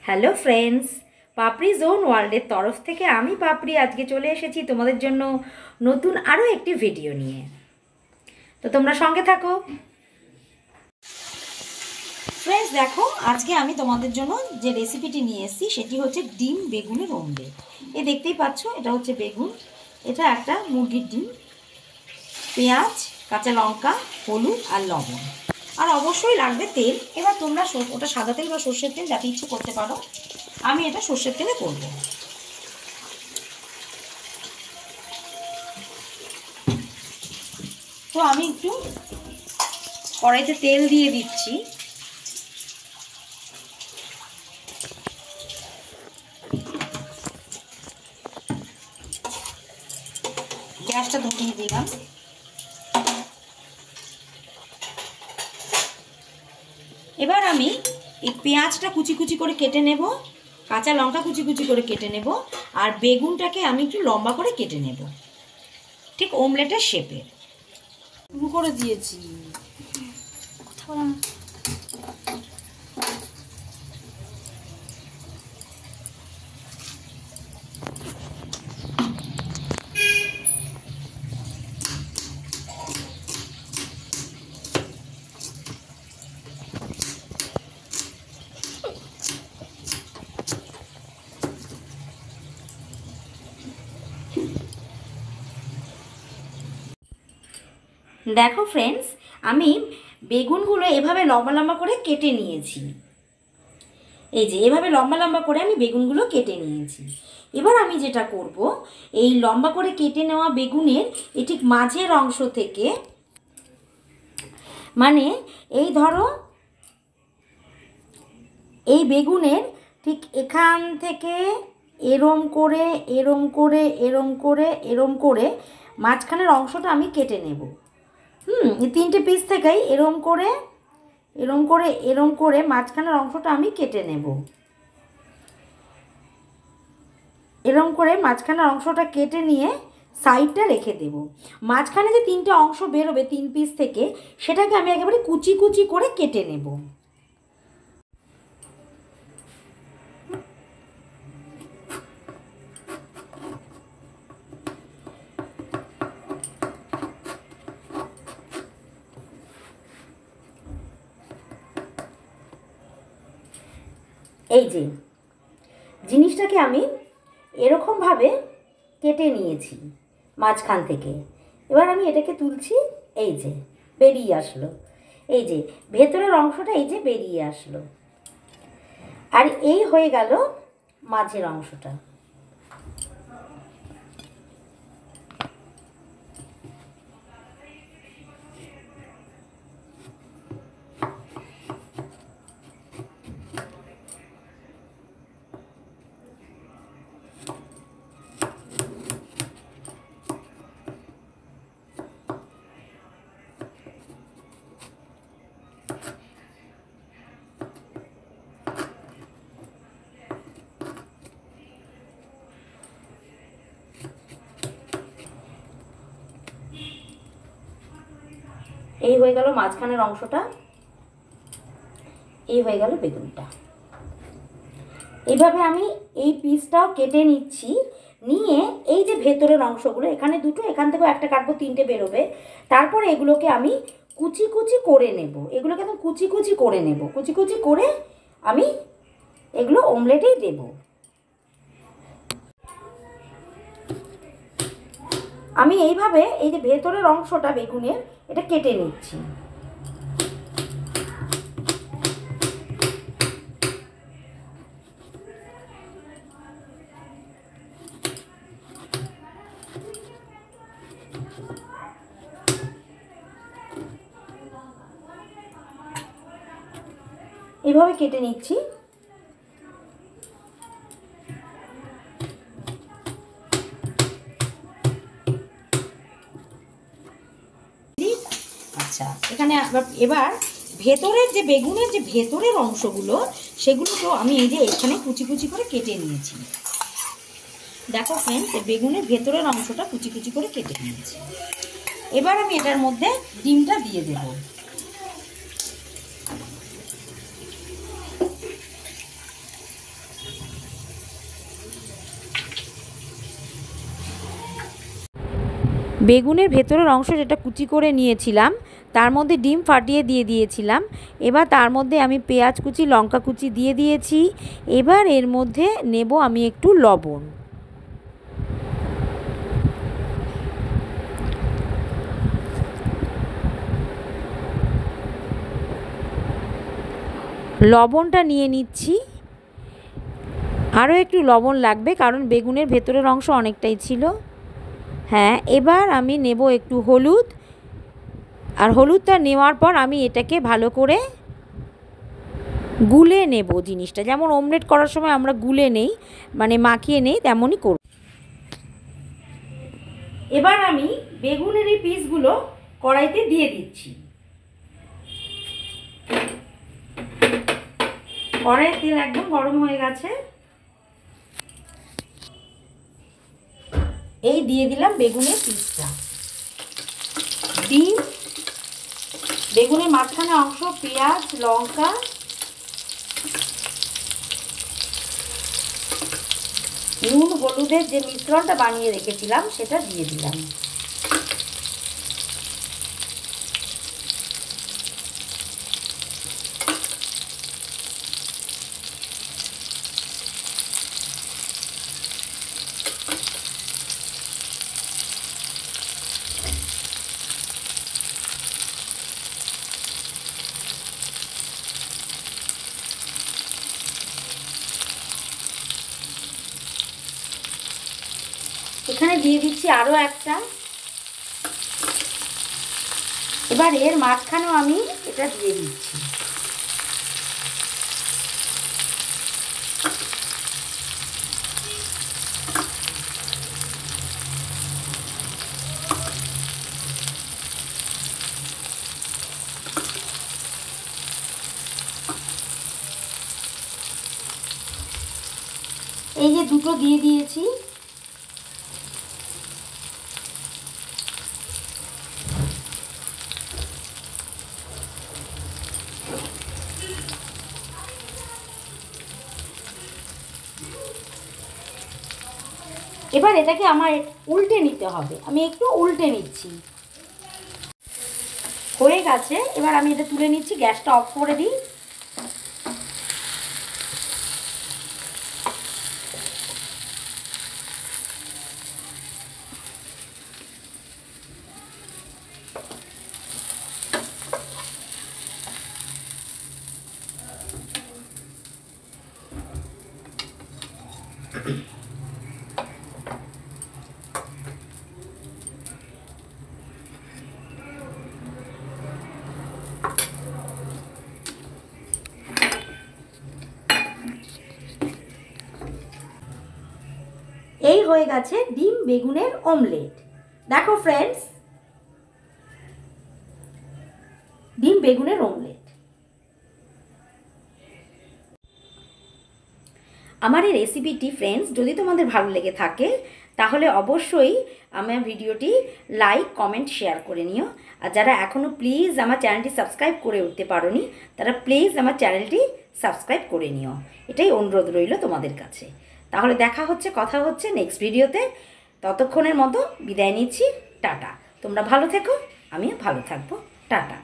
Hello friends, পাপড়ি zone ওয়ার্ল্ডের তরফ থেকে আমি পাপড়ি আজকে চলে এসেছি তোমাদের জন্য নতুন আরও একটি ভিডিও নিয়ে। তো তোমরা সঙ্গে থাকো। ফ্রেন্ডস দেখো, আজকে আমি তোমাদের জন্য যে রেসিপিটি নিয়ে এসেছি সেটি হচ্ছে ডিম বেগুনের অমলেট। দেখতেই পাচ্ছ, এটা হচ্ছে বেগুন, এটা একটা মুরগির ডিম, পেঁয়াজ, কাঁচা লঙ্কা, হলুদ আর লবণ, আর অবশ্যই লাগবে তেল। এবার তোমরা ওটা সাদা তেল বা সর্ষের তেল যাতে ইচ্ছে করতে পারো, আমি এটা সর্ষের তেলে করব। তো আমি একটু কড়াইতে তেল দিয়ে দিচ্ছি। গ্যাসটা ধরিয়ে দিলাম। এবার আমি এই পেঁয়াজটা কুচি কুচি করে কেটে নেব, কাঁচা লঙ্কা কুচি কুচি করে কেটে নেব, আর বেগুনটাকে আমি একটু লম্বা করে কেটে নেব, ঠিক অমলেটের শেপে। শুরু করে দিয়েছি। দেখো ফ্রেন্ডস, আমি বেগুনগুলো এভাবে লম্বা লম্বা করে কেটে নিয়েছি। এভাবে লম্বা লম্বা করে আমি বেগুনগুলো কেটে নিয়েছি। এবার আমি যেটা করব, এই লম্বা করে কেটে নেওয়া বেগুনের ঠিক মাঝের অংশ থেকে, মানে এই ধরো এই বেগুনের ঠিক এখান থেকে এরম করে এরম করে এরম করে এরম করে মাঝখানের অংশটা আমি কেটে নেব। এই তিনটে পিস থেকেই এরম করে এরম করে এরম করে মাঝখানের অংশটা আমি কেটে নেব। এরম করে মাঝখানের অংশটা কেটে নিয়ে সাইডটা রেখে দেব। মাঝখানে যে তিনটে অংশ বেরোবে তিন পিস থেকে, সেটাকে আমি একেবারে কুচি কুচি করে কেটে নেব। জিনিসটাকে আমি এরকমভাবে কেটে নিয়েছি মাঝখান থেকে। এবার আমি এটাকে তুলছি, বেরিয়ে আসলো। ভেতরের অংশটা বেরিয়ে আসলো, আর এই হয়ে গেল মাঝের অংশটা। এই হয়ে গেল মাঝখানের অংশটা, এই হয়ে গেল বেগুনটা। এইভাবে আমি এই পিসটাও কেটে নিচ্ছি। নিয়ে এই যে ভেতরের অংশগুলো, এখানে দুটো, এখান থেকেও একটা কাটবো, তিনটে বেরোবে। তারপর এগুলোকে আমি কুচি কুচি করে নেব। এগুলোকে আমি কুচি কুচি করে নেব। কুচি কুচি করে আমি এগুলো অমলেটেই দেব। আমি এইভাবে এই যে ভেতরের অংশটা বেগুনের, এটা কেটে নিচ্ছি। এইভাবে কেটে নিচ্ছি। আচ্ছা, এখানে এবার ভেতরের যে বেগুনের যে ভেতরের অংশগুলো, সেগুলোকেও আমি এখানে কুচি কুচি করে কেটে নিয়েছি। দেখো ফ্রেন্ডস, বেগুনের ভেতরের অংশটা কুচি কুচি করে কেটে নিয়েছি। এবার আমি এটার মধ্যে ডিমটা দিয়ে দেব। বেগুনের ভেতরের অংশ যেটা কুচি করে নিয়েছিলাম তার মধ্যে ডিম ফাটিয়ে দিয়ে দিয়েছিলাম। এবার তার মধ্যে আমি পেঁয়াজ কুচি, লঙ্কা কুচি দিয়ে দিয়েছি। এবার এর মধ্যে নেব আমি একটু লবণ। লবণটা নিয়ে নিচ্ছি, আরও একটু লবণ লাগবে কারণ বেগুনের ভেতরের অংশ অনেকটাই ছিল। হ্যাঁ, এবার আমি নেব একটু হলুদ, আর হলুদটা নেওয়ার পর আমি এটাকে ভালো করে গুলে নেব। জিনিসটা যেমন অমলেট করার সময় আমরা গুলে নেই, মানে মাখিয়ে নেই, তেমনই করব। এবার আমি বেগুনের এই পিসগুলো কড়াইতে দিয়ে দিচ্ছি। কড়াইয়ের তেল একদম গরম হয়ে গেছে। এই দিয়ে দিলাম বেগুনের পিসটা। ডিম, বেগুনের মাঝখানে অংশ, পেঁয়াজ, লঙ্কা, নুন, হলুদের যে মিশ্রণটা বানিয়ে রেখেছিলাম সেটা দিয়ে দিলাম। এখানে দিয়ে দিচ্ছি আরও একটা। এবার এর মাঝখানেও আমি এটা দিয়ে দিচ্ছি। এই যে দুটো দিয়ে দিয়েছি। এবার এটাকে আমার উল্টে নিতে হবে। আমি একটু উল্টে নিচ্ছি। হয়ে গেছে, এবার আমি এটা তুলে নিচ্ছি। গ্যাসটা অফ করে দিই। এই হয়ে গেছে ডিম বেগুনের অমলেট। দেখো ফ্রেন্ডস, ডিম বেগুনের অমলেট। আমার এই রেসিপিটি ফ্রেন্ডস যদি তোমাদের ভালো লেগে থাকে তাহলে অবশ্যই আমার ভিডিওটি লাইক, কমেন্ট, শেয়ার করে নিও। আর যারা এখনও প্লিজ আমার চ্যানেলটি সাবস্ক্রাইব করে উঠতে পারোনি তারা প্লিজ আমার চ্যানেলটি সাবস্ক্রাইব করে নিও। এটাই অনুরোধ রইল তোমাদের কাছে। তাহলে দেখা হচ্ছে, কথা হচ্ছে নেক্সট ভিডিওতে। ততক্ষণের মতো বিদায় নিচ্ছি। টাটা। তোমরা ভালো থেকো, আমিও ভালো থাকবো। টাটা।